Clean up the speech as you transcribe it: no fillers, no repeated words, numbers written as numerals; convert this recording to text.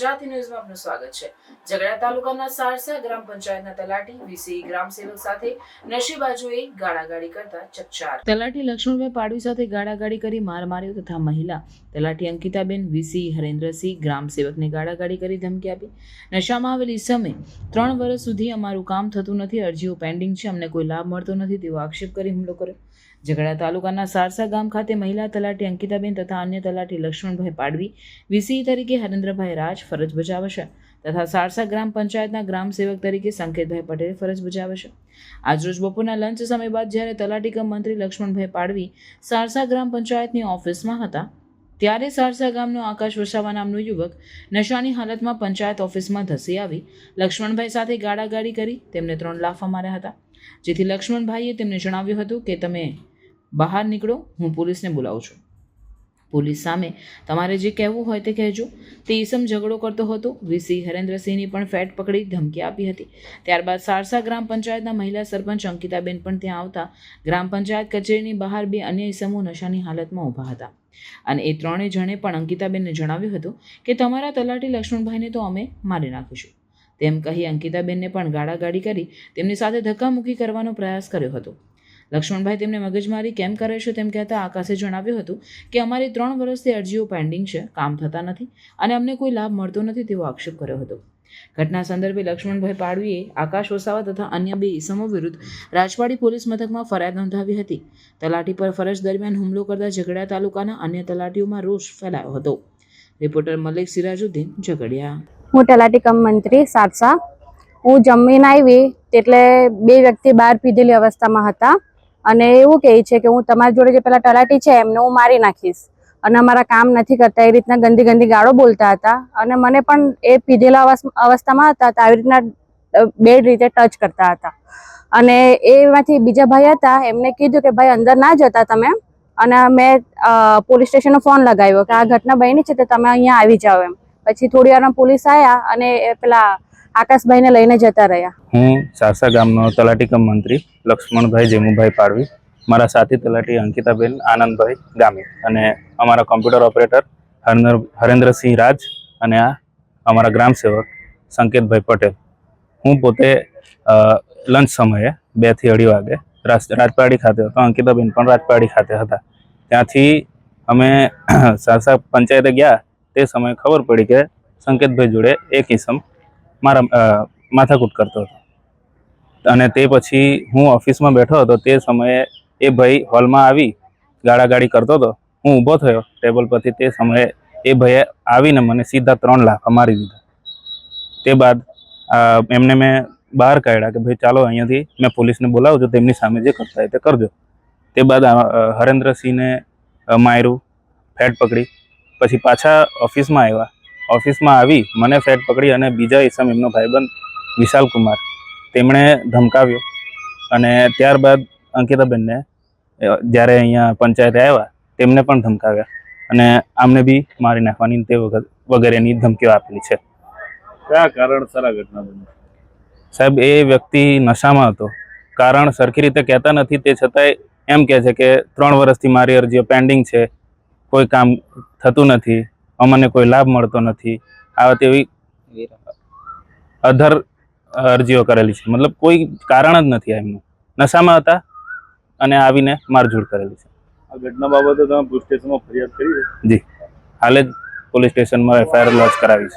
ગુજરાતી ન્યૂઝમાં આપનું સ્વાગત છે। ઝઘડા તાલુકાના સારસા ગ્રામ પંચાયતના તલાટી વીસી ગ્રામ સેવક સાથે નશીબાજોએ ગાળાગાળી કરતા ચકચાર। તલાટી લક્ષ્મણભાઈ પાડવી સાથે ગાળાગાળી કરી માર માર્યો તથા મહિલા તલાટી અંકિતાબેન વીસી હરેન્દ્રસિંહ ગ્રામ સેવકને ગાળાગાળી કરી ધમકી આપી। નશામાં આવેલી સમય 3 વર્ષ સુધી અમારું કામ થતું નથી, અરજીઓ પેન્ડિંગ છે, અમને કોઈ લાભ મળતો નથી તેવો આક્ષેપ કરી હુમલો કર્યો। ઝઘડા તાલુકાના સારસા ગામ ખાતે મહિલા તલાટી અંકિતાબેન તથા અન્ય તલાટી લક્ષ્મણભાઈ પાડવી વીસી તરીકે હરેન્દ્રભાઈ રાજ ફરજ બજાવે છે તથા સારસા ગ્રામ પંચાયતના ગ્રામ સેવક તરીકે સંકેતભાઈ પટેલ ફરજ બજાવે છે। આજરોજ બપોરના લંચ સમય બાદ જ્યારે તલાટી કમ મંત્રી લક્ષ્મણભાઈ પાડવી સારસા ગ્રામ પંચાયતની ઓફિસમાં હતા ત્યારે સારસા ગામનો આકાશ વસાવા નામનો યુવક નશાની હાલતમાં પંચાયત ઓફિસમાં ધસી આવી લક્ષ્મણભાઈ સાથે ગાળાગાળી કરી તેમને 3 લાફા માર્યા હતા, જેથી લક્ષ્મણભાઈએ તેમને જણાવ્યું હતું કે તમે બહાર નીકળો, હું પોલીસને બોલાવું છું, પોલીસ સામે તમારે જે કહેવું હોય તે કહેજો। તે ઈસમ ઝઘડો કરતો હતો, વીસી હરેન્દ્રસિંહની પણ ફેટ પકડી ધમકી આપી હતી। ત્યારબાદ સારસા ગ્રામ પંચાયતના મહિલા સરપંચ અંકિતાબેન પણ ત્યાં આવતા ગ્રામ પંચાયત કચેરીની બહાર 2 અન્ય ઈસમો નશાની હાલતમાં ઊભા હતા અને એ 3 જણે પણ અંકિતાબેનને જણાવ્યું હતું કે તમારા તલાટી લક્ષ્મણભાઈને તો અમે મારી નાખીશું તેમ કહી અંકિતાબેનને પણ ગાળાગાળી કરી તેમની સાથે ધક્કામુક્કી કરવાનો પ્રયાસ કર્યો હતો। લક્ષ્મણભાઈ તેમને મગજમારી કેમ કરે છે તેમ કહેતા આકાશે જણાવ્યું હતું કે અમારી 3 વર્ષથી અરજીઓ પેન્ડિંગ છે, કામ થતા નથી અને અમને કોઈ લાભ મળતો નથી તેવો આક્ષેપ કર્યો હતો। ઘટના સંદર્ભે લક્ષ્મણભાઈ પાડવીએ આકાશ વસાવા તથા અન્ય 2 ઈસમો વિરુદ્ધ રાજવાડી પોલીસ મથકમાં ફરિયાદ નોંધાવી હતી। તલાટી પર ફરજ દરમિયાન હુમલો કરતા ઝઘડા તાલુકાના અન્ય તલાટીઓમાં રોષ ફેલાયો હતો। રિપોર્ટર મલિક સિરાજુદ્દીન ઝઘડિયા। હું તલાટી કમ મંત્રી સારસા। હું જમીને આવી એટલે 2 વ્યક્તિ બહાર પીધેલી અવસ્થામાં હતા અને એવું કહે છે કે હું તમારી જોડે જે પેલા તલાટી છે એમને હું મારી નાખીશ અને અમારા કામ નથી કરતા, એ રીતના ગંદી ગંદી ગાળો બોલતા હતા અને મને પણ એ પીધેલા અવસ્થામાં હતા તો આવી રીતના બેડ રીતે ટચ કરતા હતા અને એમાંથી બીજા ભાઈ હતા, એમને કીધું કે ભાઈ અંદર ના જતા તમે, અને મેં પોલીસ સ્ટેશનનો ફોન લગાવ્યો કે આ ઘટના બની છે તો તમે અહીંયા આવી જાઓ એમ। પછી થોડી વારમાં પોલીસ આવ્યા અને પેલા આકાશભાઈને લઈને જતા રહ્યા। હું સારસા ગામનો તલાટી કમ મંત્રી લક્ષ્મણભાઈ જેમુભાઈ પાડવી, મારા સાથી તલાટી અંકિતાબેન આનંદભાઈ ગામી અને અમારા કોમ્પ્યુટર ઓપરેટર હરેન્દ્રસિંહ રાજ અને આ અમારા ગ્રામ સેવક સંકેતભાઈ પટેલ। હું પોતે લંચ સમયે 2 થી 2:30 વાગે રાજપાડી ખાતે હતો, અંકિતાબેન પણ રાજપાડી ખાતે હતા। ત્યાંથી અમે સારસા પંચાયતે ગયા તે સમયે ખબર પડી કે સંકેતભાઈ જોડે એક ઈસમ માથાકૂટ કરતો હતો અને તે પછી હું ઓફિસમાં બેઠો હતો તે સમયે એ ભાઈ હોલમાં આવી ગાળાગાળી કરતો હતો। હું ઊભો થયો ટેબલ પરથી, તે સમયે એ ભાઈએ આવીને મને સીધા 3 લાફા મારી દીધા। તે બાદ એમને મેં બહાર કાઢ્યા કે ભાઈ ચાલો અહીંયાથી મેં પોલીસને બોલાવું છું, તેમની સામે જે કરતા હોય તે કરજો। તે બાદ હરેન્દ્રસિંહને માર્યું, ફેટ પકડી, પછી પાછા ઓફિસમાં આવ્યા, ઓફિસમાં આવી મને ફેટ પકડી અને બીજા ઈસમ એમનો ભાઈબંધ વિશાલ કુમાર તેમણે ધમકાવ્યો અને ત્યારબાદ અંકિતાબેનને જ્યારે અહીંયા પંચાયતે આવ્યા તેમને પણ ધમકાવ્યા અને આમને બી મારી નાખવાની તે વગેરેની ધમકીઓ આપેલી છે। કયા કારણસર આ ઘટના બની? સાહેબ, એ વ્યક્તિ નશામાં હતો, કારણ સરખી રીતે કહેતા નથી, તે છતાંય એમ કહે છે કે 3 વર્ષથી મારી અરજીઓ પેન્ડિંગ છે, કોઈ કામ થતું નથી, અમને કોઈ લાભ મળતો નથી, આ તેવી અધર અરજીઓ કરેલી છે। મતલબ કોઈ કારણ જ નથી એમનું, નશામાં હતા અને આવીને મારઝૂડ કરેલી છે। આ ઘટના બાબતે તમે પોલીસ સ્ટેશનમાં ફરિયાદ કરી છે? જી, હાલે જ પોલીસ સ્ટેશનમાં FIR લોન્ચ કરાવી છે।